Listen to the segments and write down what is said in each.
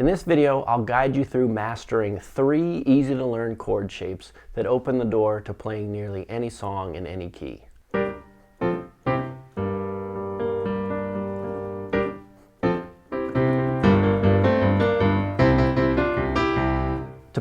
In this video, I'll guide you through mastering 3 easy-to-learn chord shapes that open the door to playing nearly any song in any key. To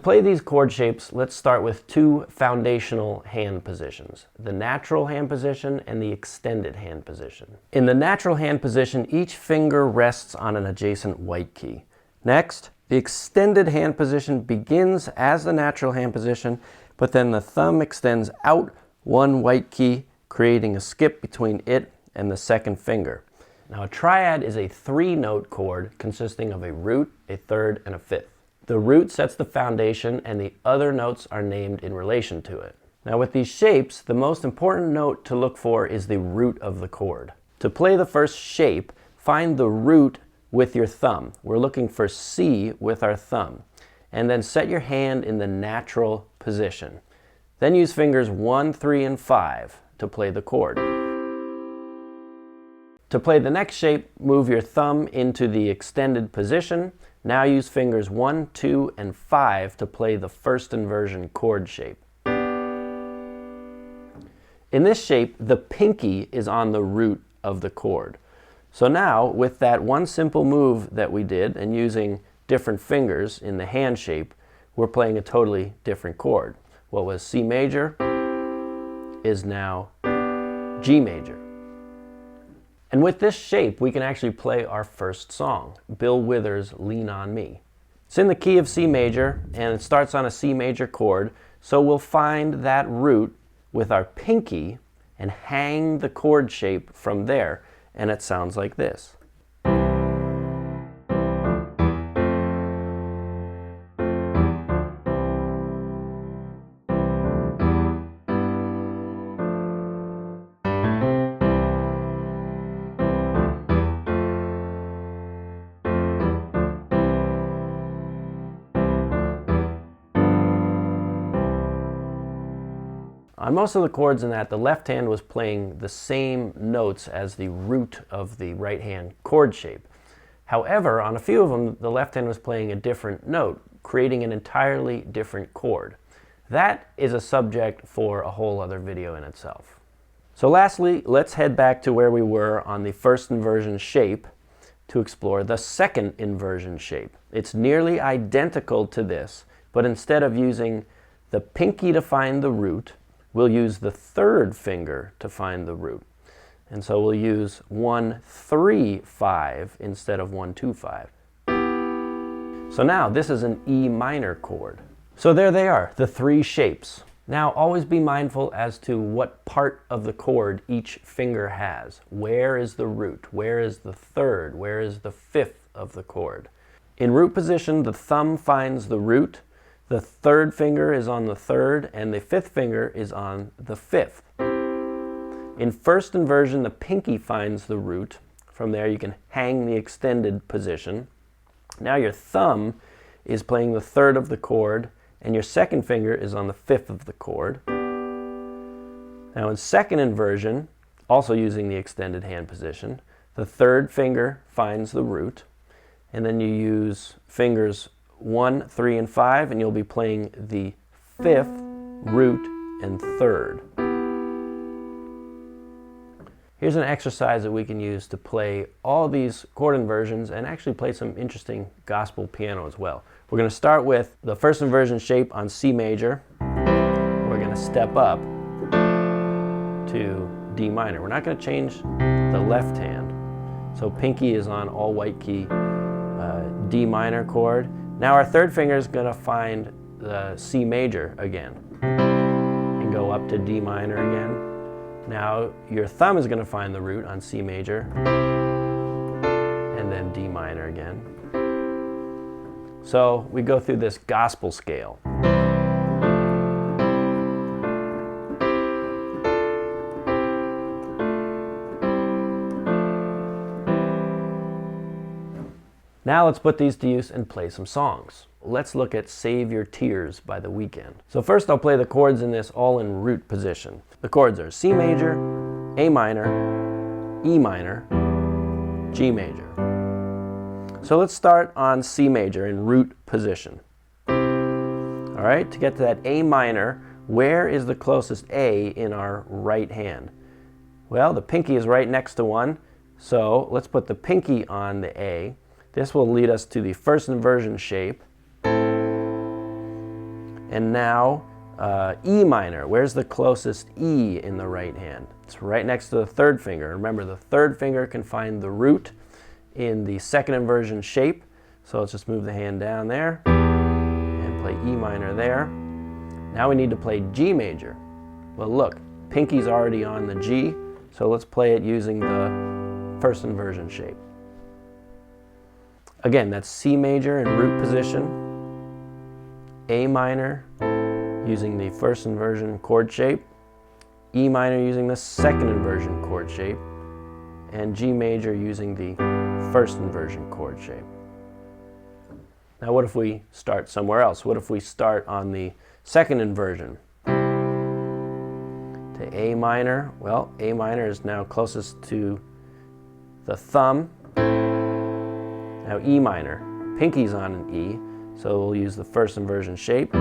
play these chord shapes, let's start with 2 foundational hand positions, the natural hand position and the extended hand position. In the natural hand position, each finger rests on an adjacent white key. Next, the extended hand position begins as the natural hand position, but then the thumb extends out 1 white key, creating a skip between it and the second finger. Now, a triad is a 3-note chord consisting of a root, a third, and a fifth. The root sets the foundation and the other notes are named in relation to it. Now with these shapes, the most important note to look for is the root of the chord. To play the first shape, find the root with your thumb. We're looking for C with our thumb. And then set your hand in the natural position. Then use fingers 1, 3, and 5 to play the chord. To play the next shape, move your thumb into the extended position. Now use fingers 1, 2, and 5 to play the first inversion chord shape. In this shape, the pinky is on the root of the chord. So now, with that one simple move that we did and using different fingers in the hand shape, we're playing a totally different chord. What was C major is now G major. And with this shape, we can actually play our first song, Bill Withers' Lean on Me. It's in the key of C major, and it starts on a C major chord, so we'll find that root with our pinky and hang the chord shape from there, and it sounds like this. On most of the chords in that, the left hand was playing the same notes as the root of the right hand chord shape. However, on a few of them, the left hand was playing a different note, creating an entirely different chord. That is a subject for a whole other video in itself. So lastly, let's head back to where we were on the first inversion shape to explore the second inversion shape. It's nearly identical to this, but instead of using the pinky to find the root, we'll use the third finger to find the root. And so we'll use 1, 3, 5 instead of 1, 2, 5. So now this is an E minor chord. So there they are, the 3 shapes. Now always be mindful as to what part of the chord each finger has. Where is the root? Where is the third? Where is the fifth of the chord? In root position, the thumb finds the root. The third finger is on the third, and the fifth finger is on the fifth. In first inversion, the pinky finds the root. From there, you can hang the extended position. Now your thumb is playing the third of the chord, and your second finger is on the fifth of the chord. Now in second inversion, also using the extended hand position, the third finger finds the root, and then you use fingers 1, 3, and 5, and you'll be playing the fifth, root, and third. Here's an exercise that we can use to play all these chord inversions and actually play some interesting gospel piano as well. We're going to start with the first inversion shape on C major. We're going to step up to D minor. We're not going to change the left hand. So pinky is on all white key D minor chord. Now our third finger is going to find the C major again and go up to D minor again. Now your thumb is going to find the root on C major and then D minor again. So we go through this gospel scale. Now let's put these to use and play some songs. Let's look at Save Your Tears by The Weeknd. So first I'll play the chords in this all in root position. The chords are C major, A minor, E minor, G major. So let's start on C major in root position. All right, to get to that A minor, where is the closest A in our right hand? Well, the pinky is right next to one, so let's put the pinky on the A. This will lead us to the first inversion shape. And now E minor, where's the closest E in the right hand? It's right next to the third finger. Remember, the third finger can find the root in the second inversion shape. So let's just move the hand down there and play E minor there. Now we need to play G major. Well, look, pinky's already on the G, so let's play it using the first inversion shape. Again, that's C major in root position, A minor using the first inversion chord shape, E minor using the second inversion chord shape, and G major using the first inversion chord shape. Now what if we start somewhere else? What if we start on the second inversion? To A minor, well, A minor is now closest to the thumb. Now E minor, pinky's on an E, so we'll use the first inversion shape.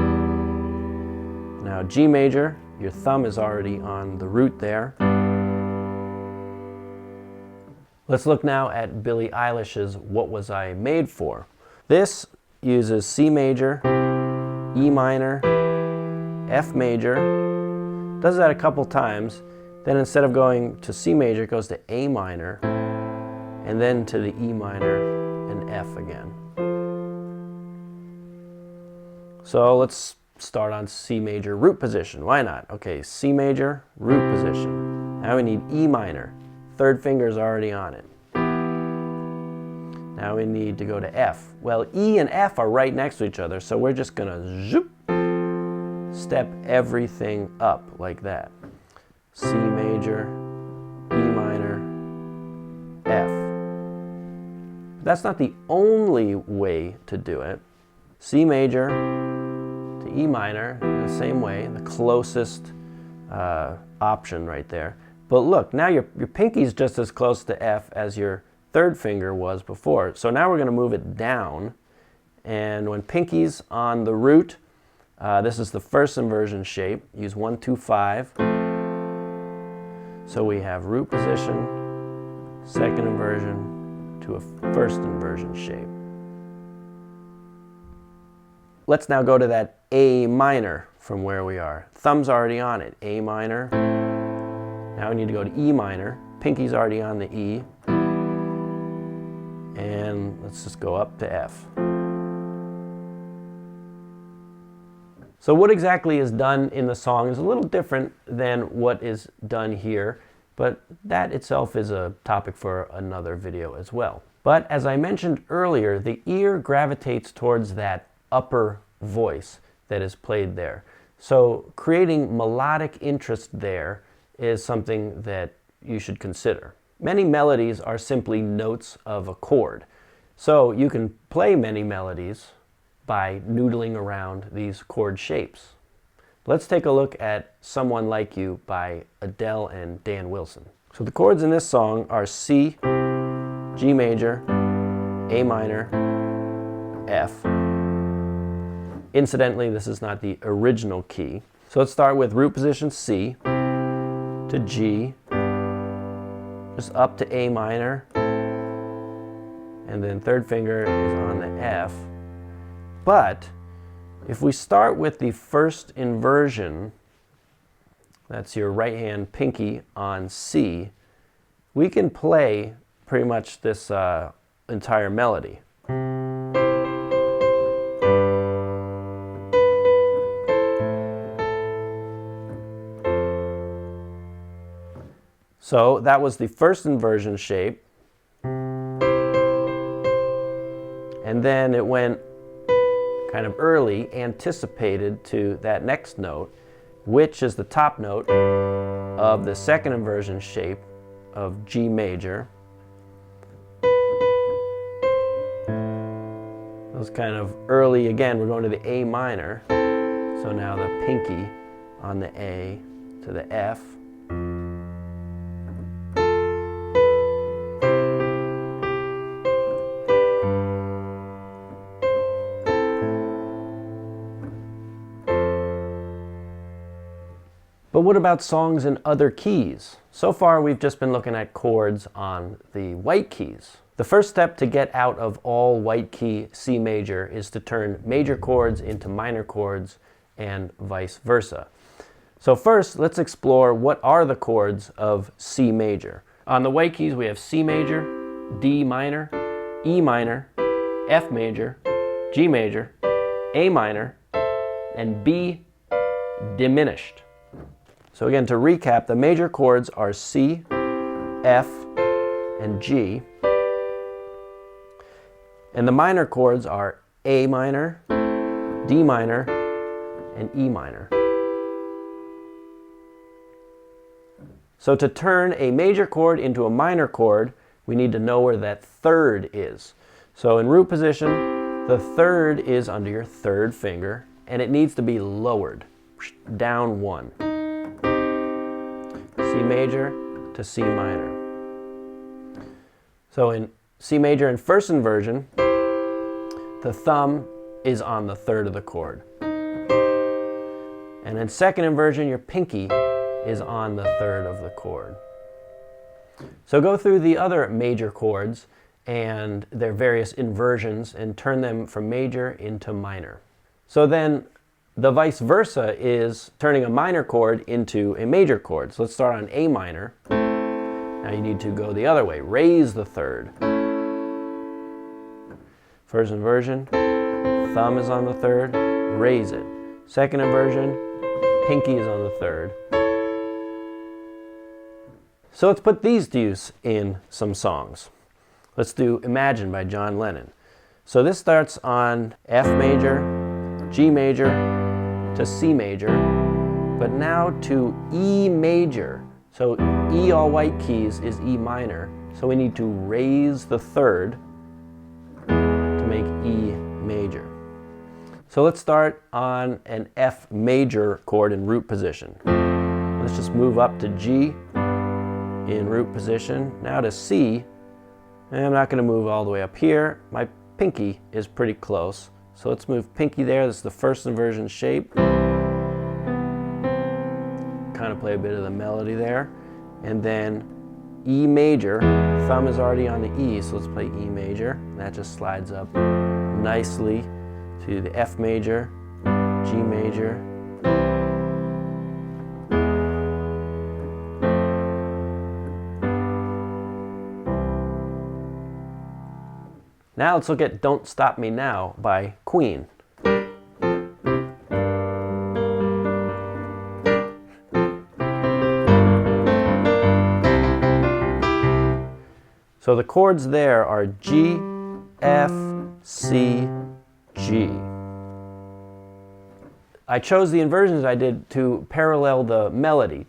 Now G major, your thumb is already on the root there. Let's look now at Billie Eilish's What Was I Made For? This uses C major, E minor, F major, does that a couple times, then instead of going to C major, it goes to A minor, and then to the E minor and F again. So let's start on C major root position. Why not? Okay, C major root position. Now we need E minor. Third finger is already on it. Now we need to go to F. Well, E and F are right next to each other, so we're just going to zoop, step everything up like that. C major, E minor, F. That's not the only way to do it. C major to E minor, in the same way, the closest option right there. But look, now your pinky's just as close to F as your third finger was before. So now we're going to move it down, and when pinky's on the root, this is the first inversion shape. Use 1, 2, 5. So we have root position, second inversion to a first inversion shape. Let's now go to that A minor from where we are. Thumb's already on it, A minor. Now we need to go to E minor. Pinky's already on the E. And let's just go up to F. So what exactly is done in the song is a little different than what is done here, but that itself is a topic for another video as well. But as I mentioned earlier, the ear gravitates towards that upper voice that is played there. So creating melodic interest there is something that you should consider. Many melodies are simply notes of a chord. So you can play many melodies by noodling around these chord shapes. Let's take a look at Someone Like You by Adele and Dan Wilson. So the chords in this song are C, G major, A minor, F. Incidentally, this is not the original key. So let's start with root position C to G, just up to A minor, and then third finger is on the F. But if we start with the first inversion, that's your right hand pinky on C, we can play pretty much this entire melody. So that was the first inversion shape. And then it went kind of early, anticipated to that next note, which is the top note of the second inversion shape of G major. It was kind of early again. We're going to the A minor. So now the pinky on the A to the F. But what about songs in other keys? So far we've just been looking at chords on the white keys. The first step to get out of all white key C major is to turn major chords into minor chords and vice versa. So first, let's explore what are the chords of C major. On the white keys we have C major, D minor, E minor, F major, G major, A minor, and B diminished. So again, to recap, the major chords are C, F, and G. And the minor chords are A minor, D minor, and E minor. So to turn a major chord into a minor chord, we need to know where that third is. So in root position, the third is under your third finger, and it needs to be lowered, down one. C major to C minor. So in C major in first inversion, the thumb is on the third of the chord. And in second inversion, your pinky is on the third of the chord. So go through the other major chords and their various inversions and turn them from major into minor. So then the vice versa is turning a minor chord into a major chord. So let's start on A minor. Now you need to go the other way, raise the third. First inversion, thumb is on the third, raise it. Second inversion, pinky is on the third. So let's put these to use in some songs. Let's do Imagine by John Lennon. So this starts on F major, G major, to C major, but now to E major. So E all white keys is E minor, so we need to raise the third to make E major. So let's start on an F major chord in root position. Let's just move up to G in root position, now to C, and I'm not going to move all the way up here. My pinky is pretty close, so let's move pinky there. This is the first inversion shape. Kind of play a bit of the melody there, and then E major. Thumb is already on the E, so let's play E major. That just slides up nicely to the F major, G major, Now let's look at Don't Stop Me Now by Queen. So the chords there are G, F, C, G. I chose the inversions I did to parallel the melody.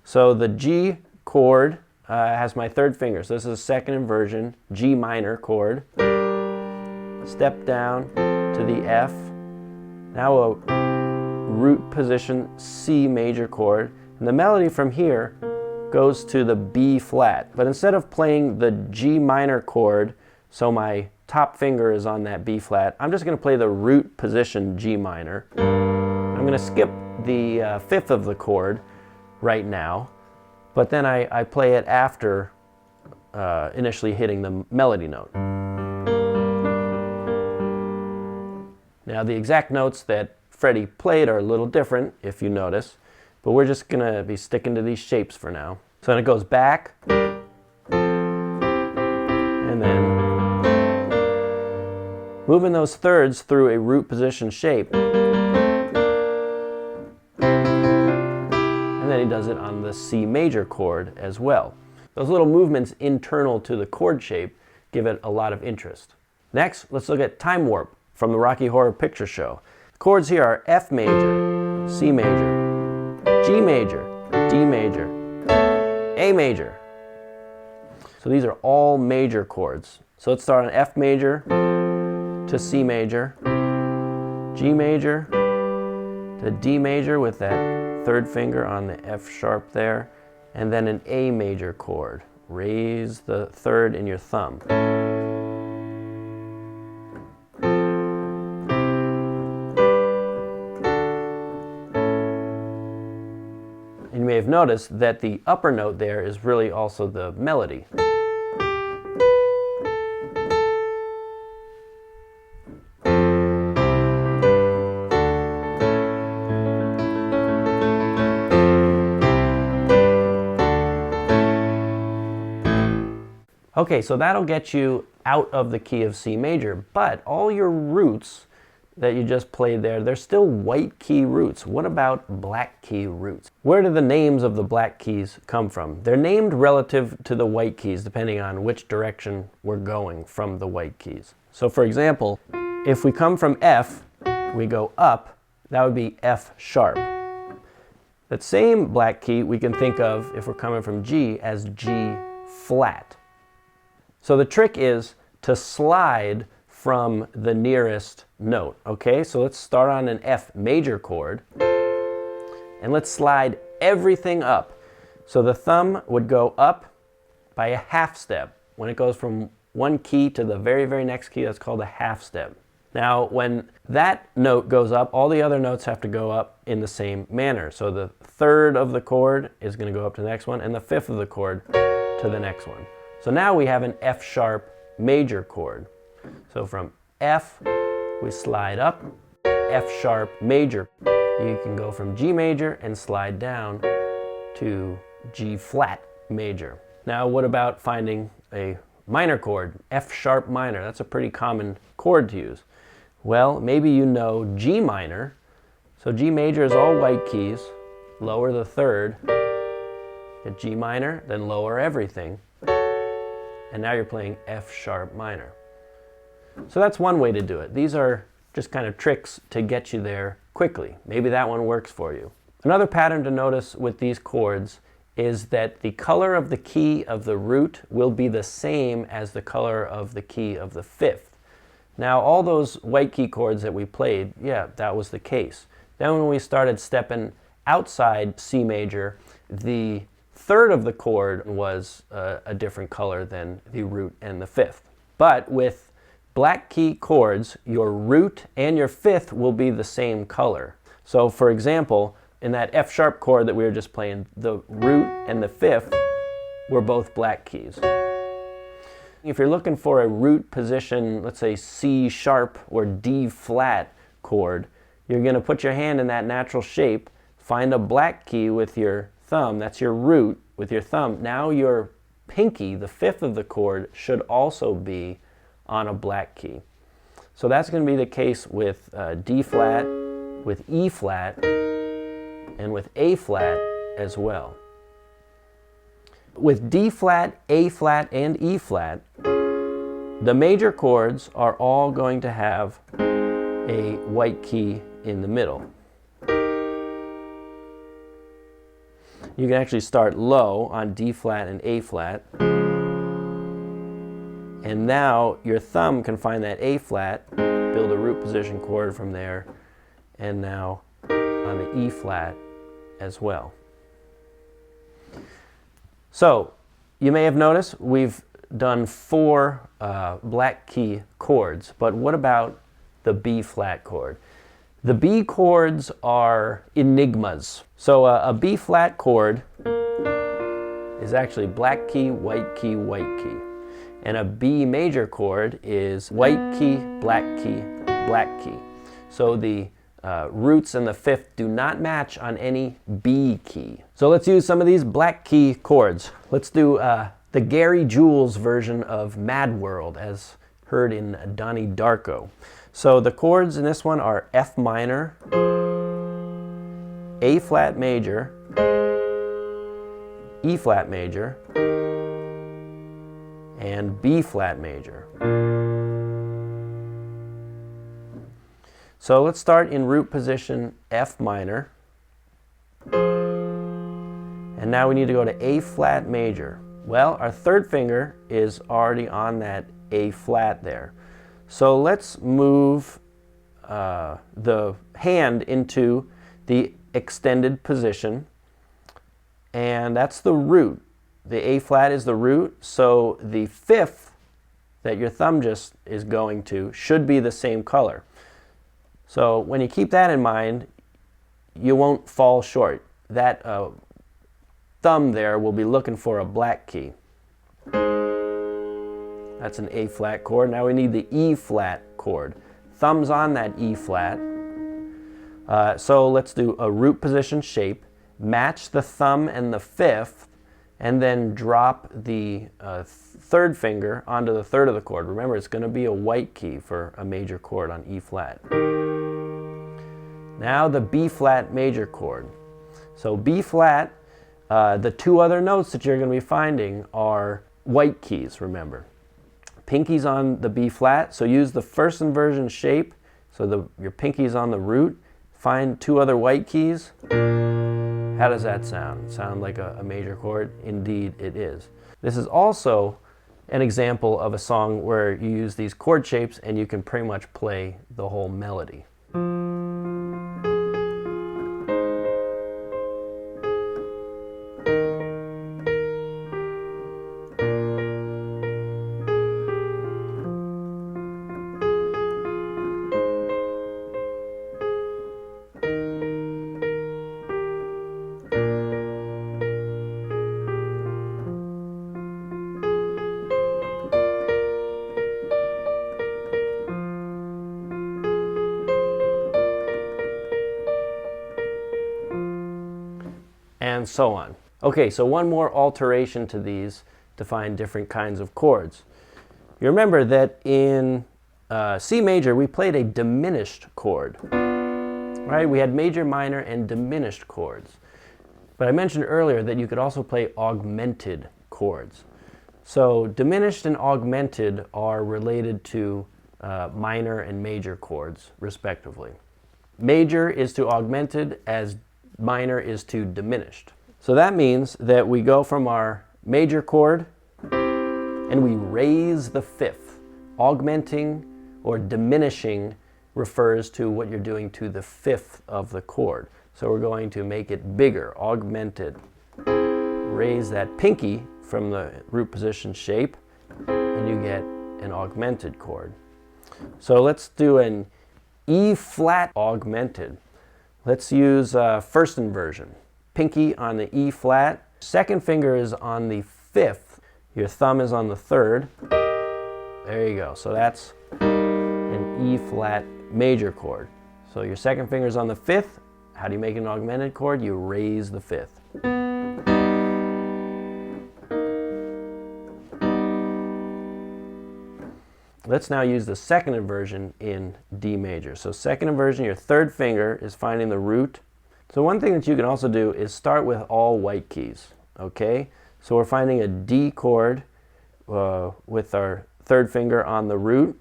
So the G chord has my third finger. So this is a second inversion, G minor chord. Step down to the F. Now a root position C major chord. And the melody from here goes to the B flat. But instead of playing the G minor chord, so my top finger is on that B flat, I'm just going to play the root position G minor. I'm going to skip the fifth of the chord right now, but then I play it after initially hitting the melody note. Now the exact notes that Freddie played are a little different, if you notice, but we're just going to be sticking to these shapes for now. So then it goes back, and then moving those thirds through a root position shape. And then he does it on the C major chord as well. Those little movements internal to the chord shape give it a lot of interest. Next, let's look at Time Warp from the Rocky Horror Picture Show. The chords here are F major, C major, G major, D major, A major. So these are all major chords. So let's start on F major to C major, G major to D major with that third finger on the F sharp there, and then an A major chord. Raise the third in your thumb. have noticed that the upper note there is really also the melody. Okay, so that'll get you out of the key of C major, but all your roots that you just played there, they're still white key roots. What about black key roots? Where do the names of the black keys come from? They're named relative to the white keys, depending on which direction we're going from the white keys. So for example, if we come from F, we go up, that would be F sharp. That same black key we can think of, if we're coming from G, as G flat. So the trick is to slide from the nearest note, okay? So let's start on an F major chord, and let's slide everything up. So the thumb would go up by a half step. When it goes from one key to the very, very next key, that's called a half step. Now, when that note goes up, all the other notes have to go up in the same manner. So the third of the chord is going to go up to the next one, and the fifth of the chord to the next one. So now we have an F sharp major chord. So from F, we slide up, F sharp major. You can go from G major and slide down to G flat major. Now what about finding a minor chord, F sharp minor? That's a pretty common chord to use. Well, maybe you know G minor. So G major is all white keys. Lower the third, get G minor, then lower everything. And now you're playing F sharp minor. So that's one way to do it. These are just kind of tricks to get you there quickly. Maybe that one works for you. Another pattern to notice with these chords is that the color of the key of the root will be the same as the color of the key of the fifth. Now all those white key chords that we played, yeah, that was the case. Then when we started stepping outside C major, the third of the chord was a different color than the root and the fifth. But with black key chords, your root and your fifth will be the same color. So for example, in that F sharp chord that we were just playing, the root and the fifth were both black keys. If you're looking for a root position, let's say C sharp or D flat chord, you're going to put your hand in that natural shape, find a black key with your thumb, that's your root with your thumb. Now your pinky, the fifth of the chord, should also be on a black key. So that's going to be the case with D flat, with E flat, and with A flat as well. With D flat, A flat, and E flat, the major chords are all going to have a white key in the middle. You can actually start low on D flat and A flat. And now your thumb can find that A flat, build a root position chord from there, and now on the E flat as well. So you may have noticed we've done 4 black key chords, but what about the B flat chord? The B chords are enigmas. So a B flat chord is actually black key, white key, white key. And a B major chord is white key, black key, black key. So the roots and the fifth do not match on any B key. So let's use some of these black key chords. Let's do the Gary Jules version of Mad World as heard in Donnie Darko. So the chords in this one are F minor, A flat major, E flat major, and B flat major. So let's start in root position F minor. And now we need to go to A flat major. Well, our third finger is already on that A flat there. So let's move the hand into the extended position, and that's the root. The A flat is the root, so the fifth that your thumb just is going to should be the same color. So when you keep that in mind, you won't fall short. That thumb there, we'll be looking for a black key. That's an A flat chord. Now we need the E flat chord. Thumb's on that E flat. So let's do a root position shape, match the thumb and the fifth, and then drop the third finger onto the third of the chord. Remember, it's going to be a white key for a major chord on E flat. Now the B flat major chord. So B flat, the two other notes that you're going to be finding are white keys, remember. Pinky's on the B flat, so use the first inversion shape. So your pinky's on the root. Find two other white keys. How does that sound? Sound like a major chord? Indeed it is. This is also an example of a song where you use these chord shapes and you can pretty much play the whole melody. And so on. Okay, so one more alteration to these to find different kinds of chords. You remember that in C major we played a diminished chord, right? We had major, minor, and diminished chords. But I mentioned earlier that you could also play augmented chords. So diminished and augmented are related to minor and major chords, respectively. Major is to augmented as minor is to diminished. So that means that we go from our major chord and we raise the fifth. Augmenting or diminishing refers to what you're doing to the fifth of the chord. So we're going to make it bigger, augmented. Raise that pinky from the root position shape and you get an augmented chord. So let's do an E flat augmented. Let's use first inversion. Pinky on the E flat. Second finger is on the fifth. Your thumb is on the third. There you go. So that's an E flat major chord. So your second finger is on the fifth. How do you make an augmented chord? You raise the fifth. Let's now use the second inversion in D major. So second inversion, your third finger is finding the root. So one thing that you can also do is start with all white keys, okay? So we're finding a D chord with our third finger on the root.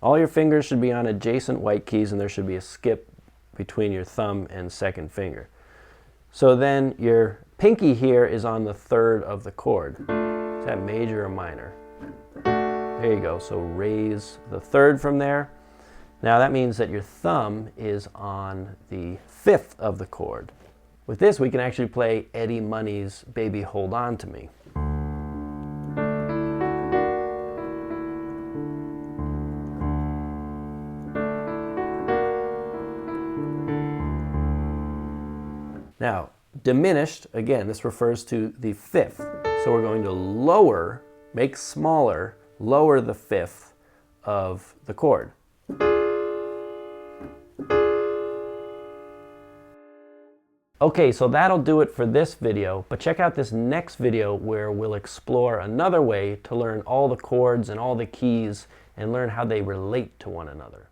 All your fingers should be on adjacent white keys and there should be a skip between your thumb and second finger. So then your pinky here is on the third of the chord. Is that major or minor? There you go, so raise the third from there. Now that means that your thumb is on the fifth of the chord. With this we can actually play Eddie Money's Baby Hold On to Me. Now, diminished, again, this refers to the fifth. So we're going to lower, make smaller, lower the fifth of the chord. Okay, so that'll do it for this video, but check out this next video where we'll explore another way to learn all the chords and all the keys and learn how they relate to one another.